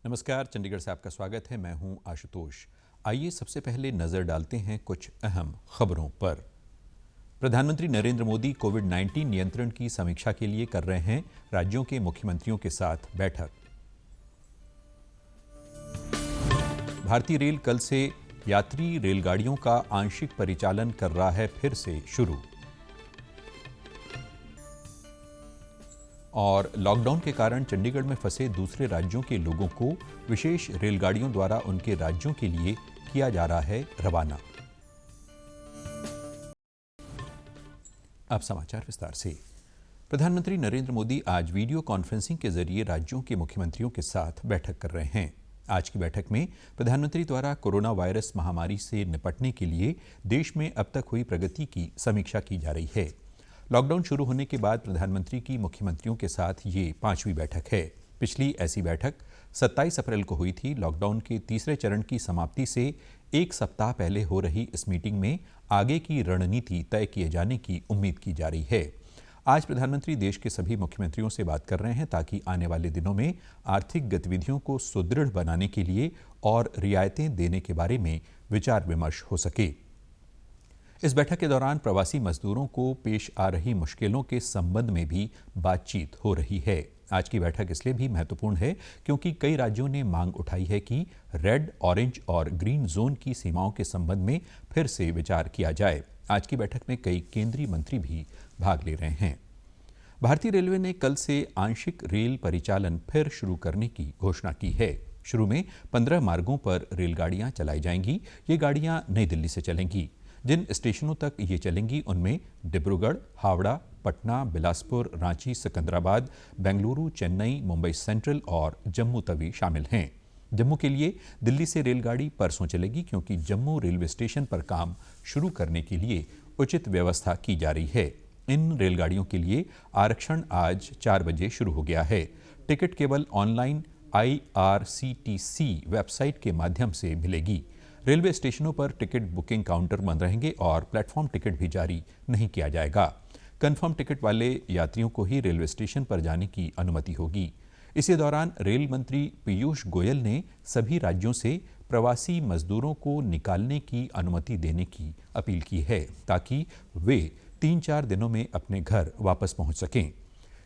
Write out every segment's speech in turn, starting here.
नमस्कार, चंडीगढ़ से आपका स्वागत है। मैं हूं आशुतोष। आइए सबसे पहले नजर डालते हैं कुछ अहम खबरों पर। प्रधानमंत्री नरेंद्र मोदी कोविड-19 नियंत्रण की समीक्षा के लिए कर रहे हैं राज्यों के मुख्यमंत्रियों के साथ बैठक। भारतीय रेल कल से यात्री रेलगाड़ियों का आंशिक परिचालन कर रहा है फिर से शुरू। और लॉकडाउन के कारण चंडीगढ़ में फंसे दूसरे राज्यों के लोगों को विशेष रेलगाड़ियों द्वारा उनके राज्यों के लिए किया जा रहा है रवाना। अब समाचार विस्तार से। प्रधानमंत्री नरेंद्र मोदी आज वीडियो कॉन्फ्रेंसिंग के जरिए राज्यों के मुख्यमंत्रियों के साथ बैठक कर रहे हैं। आज की बैठक में प्रधानमंत्री द्वारा कोरोना वायरस महामारी से निपटने के लिए देश में अब तक हुई प्रगति की समीक्षा की जा रही है। लॉकडाउन शुरू होने के बाद प्रधानमंत्री की मुख्यमंत्रियों के साथ ये 5वीं बैठक है। पिछली ऐसी बैठक 27 अप्रैल को हुई थी। लॉकडाउन के तीसरे चरण की समाप्ति से एक सप्ताह पहले हो रही इस मीटिंग में आगे की रणनीति तय किए जाने की उम्मीद की जा रही है। आज प्रधानमंत्री देश के सभी मुख्यमंत्रियों से बात कर रहे हैं ताकि आने वाले दिनों में आर्थिक गतिविधियों को सुदृढ़ बनाने के लिए और रियायतें देने के बारे में विचार विमर्श हो सके। इस बैठक के दौरान प्रवासी मजदूरों को पेश आ रही मुश्किलों के संबंध में भी बातचीत हो रही है। आज की बैठक इसलिए भी महत्वपूर्ण है क्योंकि कई राज्यों ने मांग उठाई है कि रेड, ऑरेंज और ग्रीन जोन की सीमाओं के संबंध में फिर से विचार किया जाए। आज की बैठक में कई केंद्रीय मंत्री भी भाग ले रहे हैं। भारतीय रेलवे ने कल से आंशिक रेल परिचालन फिर शुरू करने की घोषणा की है। शुरू में 15 मार्गों पर रेलगाड़ियां चलाई जाएंगी। ये गाड़ियां नई दिल्ली से चलेंगी। जिन स्टेशनों तक ये चलेंगी उनमें डिब्रूगढ़, हावड़ा, पटना, बिलासपुर, रांची, सिकंदराबाद, बेंगलुरु, चेन्नई, मुंबई सेंट्रल और जम्मू तवी शामिल हैं। जम्मू के लिए दिल्ली से रेलगाड़ी परसों चलेगी क्योंकि जम्मू रेलवे स्टेशन पर काम शुरू करने के लिए उचित व्यवस्था की जा रही है। इन रेलगाड़ियों के लिए आरक्षण आज 4 बजे शुरू हो गया है। टिकट केवल ऑनलाइन IRCTC वेबसाइट के माध्यम से मिलेगी। रेलवे स्टेशनों पर टिकट बुकिंग काउंटर बंद रहेंगे और प्लेटफॉर्म टिकट भी जारी नहीं किया जाएगा। कंफर्म टिकट वाले यात्रियों को ही रेलवे स्टेशन पर जाने की अनुमति होगी। इसी दौरान रेल मंत्री पीयूष गोयल ने सभी राज्यों से प्रवासी मजदूरों को निकालने की अनुमति देने की अपील की है ताकि वे 3-4 दिनों में अपने घर वापस पहुंच सकें।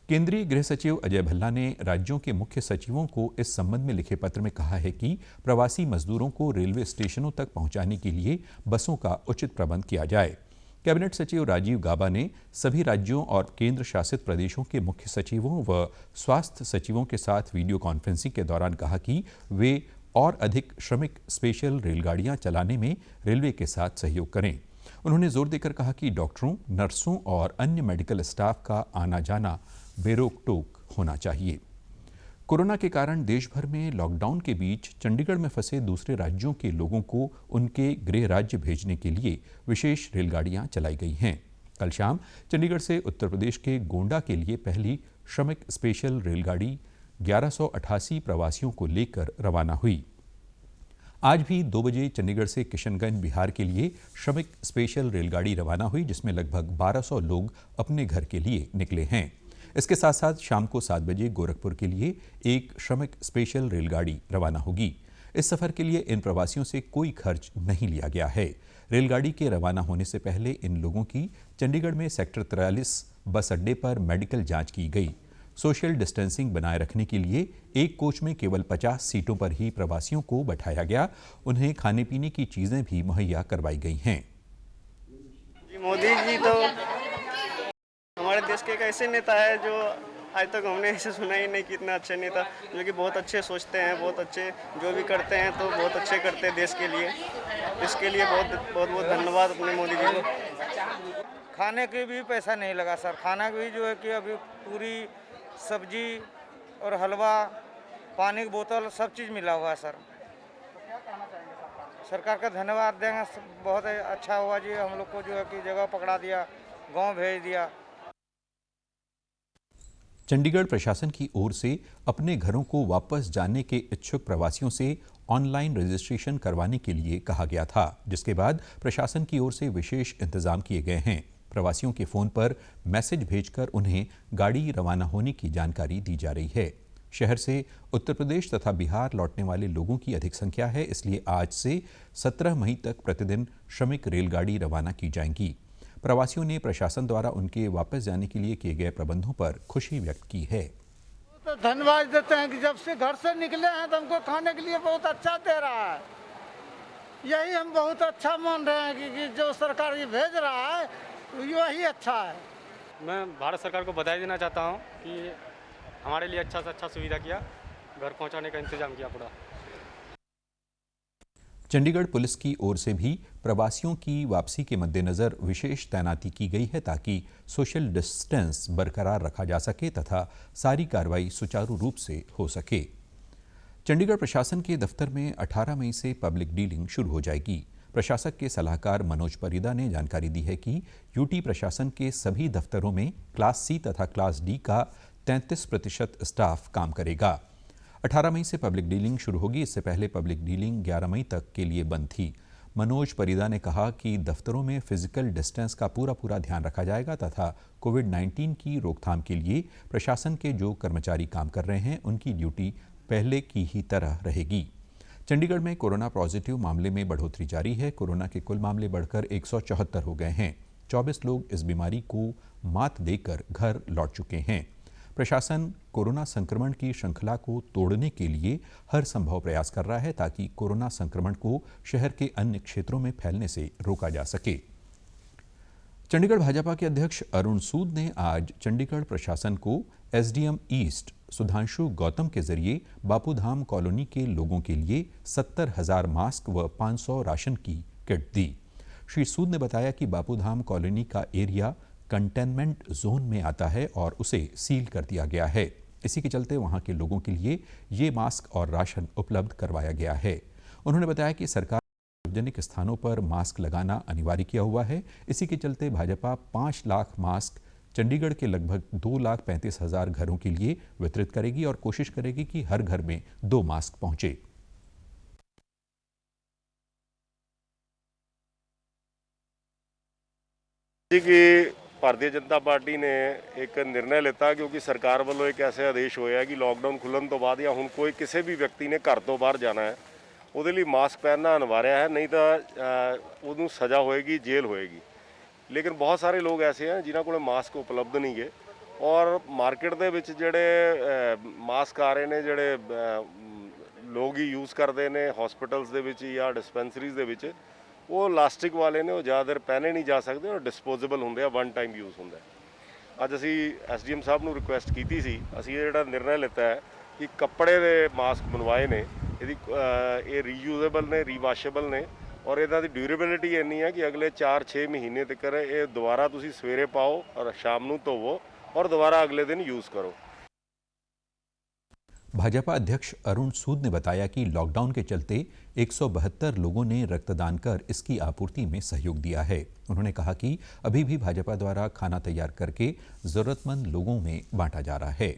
केंद्रीय गृह सचिव अजय भल्ला ने राज्यों के मुख्य सचिवों को इस संबंध में लिखे पत्र में कहा है कि प्रवासी मजदूरों को रेलवे स्टेशनों तक पहुंचाने के लिए बसों का उचित प्रबंध किया जाए। कैबिनेट सचिव राजीव गाबा ने सभी राज्यों और केंद्र शासित प्रदेशों के मुख्य सचिवों व स्वास्थ्य सचिवों के साथ वीडियो कॉन्फ्रेंसिंग के दौरान कहा कि वे और अधिक श्रमिक स्पेशल रेलगाड़ियां चलाने में रेलवे के साथ सहयोग करें। उन्होंने जोर देकर कहा कि डॉक्टरों, नर्सों और अन्य मेडिकल स्टाफ का आना जाना बेरोक टोक होना चाहिए। कोरोना के कारण देश भर में लॉकडाउन के बीच चंडीगढ़ में फंसे दूसरे राज्यों के लोगों को उनके गृह राज्य भेजने के लिए विशेष रेलगाड़ियां चलाई गई हैं। कल शाम चंडीगढ़ से उत्तर प्रदेश के गोंडा के लिए पहली श्रमिक स्पेशल रेलगाड़ी 1188 प्रवासियों को लेकर रवाना हुई। आज भी 2 बजे चंडीगढ़ से किशनगंज बिहार के लिए श्रमिक स्पेशल रेलगाड़ी रवाना हुई जिसमें लगभग 1200 लोग अपने घर के लिए निकले हैं। इसके साथ साथ शाम को 7 बजे गोरखपुर के लिए एक श्रमिक स्पेशल रेलगाड़ी रवाना होगी। इस सफर के लिए इन प्रवासियों से कोई खर्च नहीं लिया गया है। रेलगाड़ी के रवाना होने से पहले इन लोगों की चंडीगढ़ में सेक्टर 43 बस अड्डे पर मेडिकल जांच की गई। सोशल डिस्टेंसिंग बनाए रखने के लिए एक कोच में केवल 50 सीटों पर ही प्रवासियों को बैठाया गया। उन्हें खाने पीने की चीजें भी मुहैया करवाई गई हैं। मोदी जी तो हमारे देश के एक ऐसे नेता है जो आज तक हमने ऐसे सुना ही नहीं कि इतना अच्छे नेता, जो कि बहुत अच्छे सोचते हैं, बहुत अच्छे जो भी करते हैं तो बहुत अच्छे करते हैं देश के लिए। इसके लिए बहुत बहुत धन्यवाद अपने मोदी जी को। खाने के भी पैसा नहीं लगा सर। खाना भी जो है कि अभी पूरी सब्जी और हलवा, पानी की बोतल सब चीज़ मिला हुआ है सर। सरकार का धन्यवाद देंगे, बहुत अच्छा हुआ जी। हम लोग को जो है कि जगह पकड़ा दिया, गांव भेज दिया। चंडीगढ़ प्रशासन की ओर से अपने घरों को वापस जाने के इच्छुक प्रवासियों से ऑनलाइन रजिस्ट्रेशन करवाने के लिए कहा गया था, जिसके बाद प्रशासन की ओर से विशेष इंतजाम किए गए हैं। प्रवासियों के फोन पर मैसेज भेजकर उन्हें गाड़ी रवाना होने की जानकारी दी जा रही है। शहर से उत्तर प्रदेश तथा बिहार लौटने वाले लोगों की अधिक संख्या है, इसलिए आज से 17 मई तक प्रतिदिन श्रमिक रेलगाड़ी रवाना की जाएंगी। प्रवासियों ने प्रशासन द्वारा उनके वापस जाने के लिए किए गए प्रबंधों पर खुशी व्यक्त की है। तो धन्यवाद देते हैं कि जब से घर से निकले हैं तो हमको खाने के लिए बहुत अच्छा दे रहा है। यही हम बहुत अच्छा मान रहे हैं कि जो सरकार ये भेज रहा है वही अच्छा है। मैं भारत सरकार को बधाई देना चाहता हूँ कि हमारे लिए अच्छा से अच्छा सुविधा किया, घर पहुँचाने का इंतजाम किया पूरा। चंडीगढ़ पुलिस की ओर से भी प्रवासियों की वापसी के मद्देनजर विशेष तैनाती की गई है ताकि सोशल डिस्टेंस बरकरार रखा जा सके तथा सारी कार्रवाई सुचारू रूप से हो सके। चंडीगढ़ प्रशासन के दफ्तर में 18 मई से पब्लिक डीलिंग शुरू हो जाएगी। प्रशासक के सलाहकार मनोज परिदा ने जानकारी दी है कि यूटी प्रशासन के सभी दफ्तरों में क्लास सी तथा क्लास डी का 33% स्टाफ काम करेगा। 18 मई से पब्लिक डीलिंग शुरू होगी। इससे पहले पब्लिक डीलिंग 11 मई तक के लिए बंद थी। मनोज परिदा ने कहा कि दफ्तरों में फिजिकल डिस्टेंस का पूरा ध्यान रखा जाएगा तथा कोविड-19 की रोकथाम के लिए प्रशासन के जो कर्मचारी काम कर रहे हैं उनकी ड्यूटी पहले की ही तरह रहेगी। चंडीगढ़ में कोरोना पॉजिटिव मामले में बढ़ोतरी जारी है। कोरोना के कुल मामले बढ़कर 174 हो गए हैं। 24 लोग इस बीमारी को मात देकर घर लौट चुके हैं। प्रशासन कोरोना संक्रमण की श्रृंखला को तोड़ने के लिए हर संभव प्रयास कर रहा है ताकि कोरोना संक्रमण को शहर के अन्य क्षेत्रों में फैलने से रोका जा सके। चंडीगढ़ भाजपा के अध्यक्ष अरुण सूद ने आज चंडीगढ़ प्रशासन को एसडीएम ईस्ट सुधांशु गौतम के जरिए बापूधाम कॉलोनी के लोगों के लिए 70,000 मास्क व 500 राशन की किट दी। श्री सूद ने बताया कि बापूधाम कॉलोनी का एरिया कंटेनमेंट जोन में आता है और उसे सील कर दिया गया है। इसी के चलते वहां के लोगों के लिए ये मास्क और राशन उपलब्ध करवाया गया है। उन्होंने बताया कि सरकार सार्वजनिक स्थानों पर मास्क लगाना अनिवार्य किया हुआ है। इसी के चलते भाजपा 5 लाख मास्क चंडीगढ़ के लगभग 2,35,000 घरों के लिए वितरित करेगी और कोशिश करेगी कि हर घर में 2 मास्क पहुंचे। ਭਾਰਤੀ ਜਨਤਾ ਪਾਰਟੀ ਨੇ ਇੱਕ ਨਿਰਣਾ ਲਿੱਤਾ ਕਿਉਂਕਿ ਸਰਕਾਰ ਵੱਲੋਂ ਇੱਕ ਐਸੇ ਆਦੇਸ਼ ਹੋਇਆ ਕਿ ਲਾਕਡਾਊਨ ਖੁੱਲਣ ਤੋਂ ਬਾਅਦ ਜਾਂ ਹੁਣ ਕੋਈ ਕਿਸੇ ਵੀ ਵਿਅਕਤੀ ਨੇ ਘਰ ਤੋਂ ਬਾਹਰ ਜਾਣਾ ਹੈ ਉਹਦੇ ਲਈ ਮਾਸਕ ਪਹਿਨਣਾ ਅਨਿਵਾਰਿਆ ਹੈ, ਨਹੀਂ ਤਾਂ ਉਹਨੂੰ ਸਜ਼ਾ ਹੋਏਗੀ, ਜੇਲ੍ਹ ਹੋਏਗੀ। ਲੇਕਿਨ ਬਹੁਤ ਸਾਰੇ ਲੋਕ ਐਸੇ ਹਨ ਜਿਨ੍ਹਾਂ ਕੋਲ ਮਾਸਕ ਉਪਲਬਧ ਨਹੀਂ ਗੇ ਔਰ ਮਾਰਕੀਟ ਦੇ ਵਿੱਚ ਜਿਹੜੇ ਮਾਸਕ ਆ ਰਹੇ ਨੇ ਜਿਹੜੇ ਲੋਕ ਹੀ ਯੂਜ਼ ਕਰਦੇ ਨੇ ਹਸਪੀਟਲਸ ਦੇ ਵਿੱਚ ਜਾਂ ਡਿਸਪੈਂਸਰੀਜ਼ ਦੇ ਵਿੱਚ ਉਹ ਲਾਸਟਿਕ ਵਾਲੇ ਨੇ, ਉਹ ਜ਼ਿਆਦਾ ਦੇਰ ਪਹਿਨੇ ਨਹੀਂ ਜਾ ਸਕਦੇ ਔਰ ਡਿਸਪੋਜ਼ੇਬਲ ਹੁੰਦੇ ਆ, ਵਨ ਟਾਈਮ ਯੂਜ਼ ਹੁੰਦਾ। ਅੱਜ ਅਸੀਂ ਐਸਡੀਐਮ ਸਾਹਿਬ ਨੂੰ ਰਿਕੁਐਸਟ ਕੀਤੀ ਸੀ, ਅਸੀਂ ਇਹ ਜਿਹੜਾ ਨਿਰਣਾ ਲਿੱਤਾ ਹੈ ਕਿ ਕੱਪੜੇ ਦੇ ਮਾਸਕ ਬਣਵਾਏ ਨੇ, ਇਹ ਰੀਯੂਜ਼ੇਬਲ ਨੇ, ਰੀਵਾਸ਼ੇਬਲ ਨੇ ਔਰ ਇਹਨਾਂ ਦੀ ਡਿਊਰੇਬਿਲਿਟੀ ਇੰਨੀ ਹੈ ਕਿ ਅਗਲੇ 4-6 ਮਹੀਨੇ ਤੱਕ ਇਹ ਦੁਬਾਰਾ ਤੁਸੀਂ ਸਵੇਰੇ ਪਾਓ ਔਰ ਸ਼ਾਮ ਨੂੰ ਧੋਵੋ और दोबारा अगले दिन यूज करो। भाजपा अध्यक्ष अरुण सूद ने बताया कि लॉकडाउन के चलते 172 लोगों ने रक्तदान कर इसकी आपूर्ति में सहयोग दिया है। उन्होंने कहा कि अभी भी भाजपा द्वारा खाना तैयार करके जरूरतमंद लोगों में बांटा जा रहा है।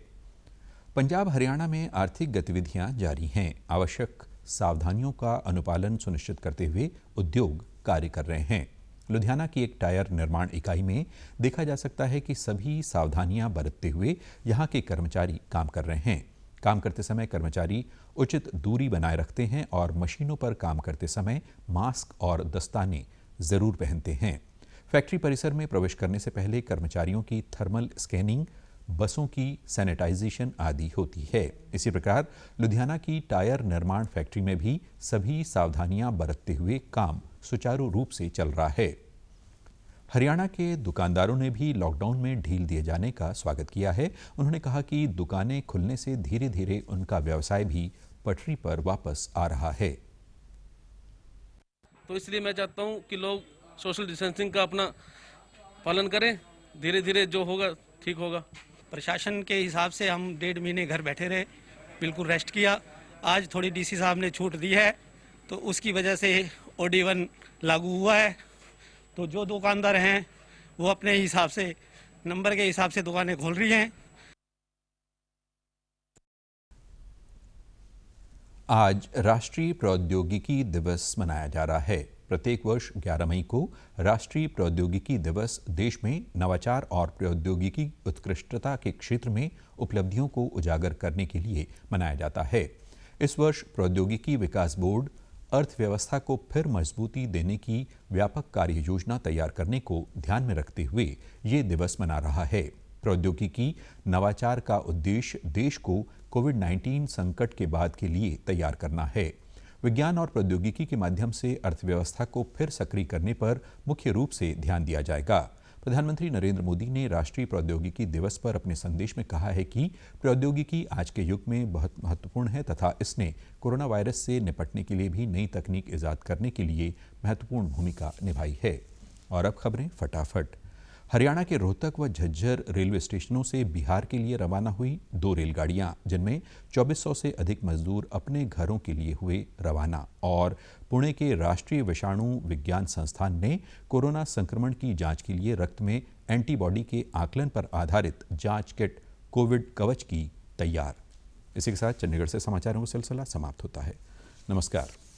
पंजाब हरियाणा में आर्थिक गतिविधियां जारी हैं। आवश्यक सावधानियों का अनुपालन सुनिश्चित करते हुए उद्योग कार्य कर रहे हैं। लुधियाना की एक टायर निर्माण इकाई में देखा जा सकता है कि सभी सावधानियां बरतते हुए यहां के कर्मचारी काम कर रहे हैं। काम करते समय कर्मचारी उचित दूरी बनाए रखते हैं और मशीनों पर काम करते समय मास्क और दस्ताने जरूर पहनते हैं। फैक्ट्री परिसर में प्रवेश करने से पहले कर्मचारियों की थर्मल स्कैनिंग, बसों की सैनिटाइजेशन आदि होती है। इसी प्रकार लुधियाना की टायर निर्माण फैक्ट्री में भी सभी सावधानियां बरतते हुए काम सुचारू रूप से चल रहा है। हरियाणा के दुकानदारों ने भी लॉकडाउन में ढील दिए जाने का स्वागत किया है। उन्होंने कहा कि दुकानें खुलने से धीरे धीरे उनका व्यवसाय भी पटरी पर वापस आ रहा है। तो इसलिए मैं चाहता हूं कि लोग सोशल डिस्टेंसिंग का अपना पालन करें, धीरे धीरे जो होगा ठीक होगा। प्रशासन के हिसाब से हम 1.5 महीने घर बैठे रहे, बिल्कुल रेस्ट किया। आज थोड़ी डीसी साहब ने छूट दी है तो उसकी वजह से OD1 लागू हुआ है। तो जो दुकानदार हैं वो अपने हिसाब से, नंबर के हिसाब से दुकानें खोल रही हैं। आज राष्ट्रीय प्रौद्योगिकी दिवस मनाया जा रहा है। प्रत्येक वर्ष 11 मई को राष्ट्रीय प्रौद्योगिकी दिवस देश में नवाचार और प्रौद्योगिकी उत्कृष्टता के क्षेत्र में उपलब्धियों को उजागर करने के लिए मनाया जाता है। इस वर्ष प्रौद्योगिकी विकास बोर्ड अर्थव्यवस्था को फिर मजबूती देने की व्यापक कार्य योजना तैयार करने को ध्यान में रखते हुए ये दिवस मना रहा है। प्रौद्योगिकी नवाचार का उद्देश्य देश को कोविड-19 संकट के बाद के लिए तैयार करना है। विज्ञान और प्रौद्योगिकी के माध्यम से अर्थव्यवस्था को फिर सक्रिय करने पर मुख्य रूप से ध्यान दिया जाएगा। प्रधानमंत्री नरेंद्र मोदी ने राष्ट्रीय प्रौद्योगिकी दिवस पर अपने संदेश में कहा है कि प्रौद्योगिकी आज के युग में बहुत महत्वपूर्ण है तथा इसने कोरोना वायरस से निपटने के लिए भी नई तकनीक ईजाद करने के लिए महत्वपूर्ण भूमिका निभाई है। और अब खबरें फटाफट। हरियाणा के रोहतक व झज्जर रेलवे स्टेशनों से बिहार के लिए रवाना हुई 2 रेलगाड़ियां, जिनमें 2400 से अधिक मजदूर अपने घरों के लिए हुए रवाना। और पुणे के राष्ट्रीय विषाणु विज्ञान संस्थान ने कोरोना संक्रमण की जांच के लिए रक्त में एंटीबॉडी के आकलन पर आधारित जांच किट कोविड कवच की तैयार। इसी के साथ चंडीगढ़ से समाचारों का सिलसिला समाप्त होता है। नमस्कार।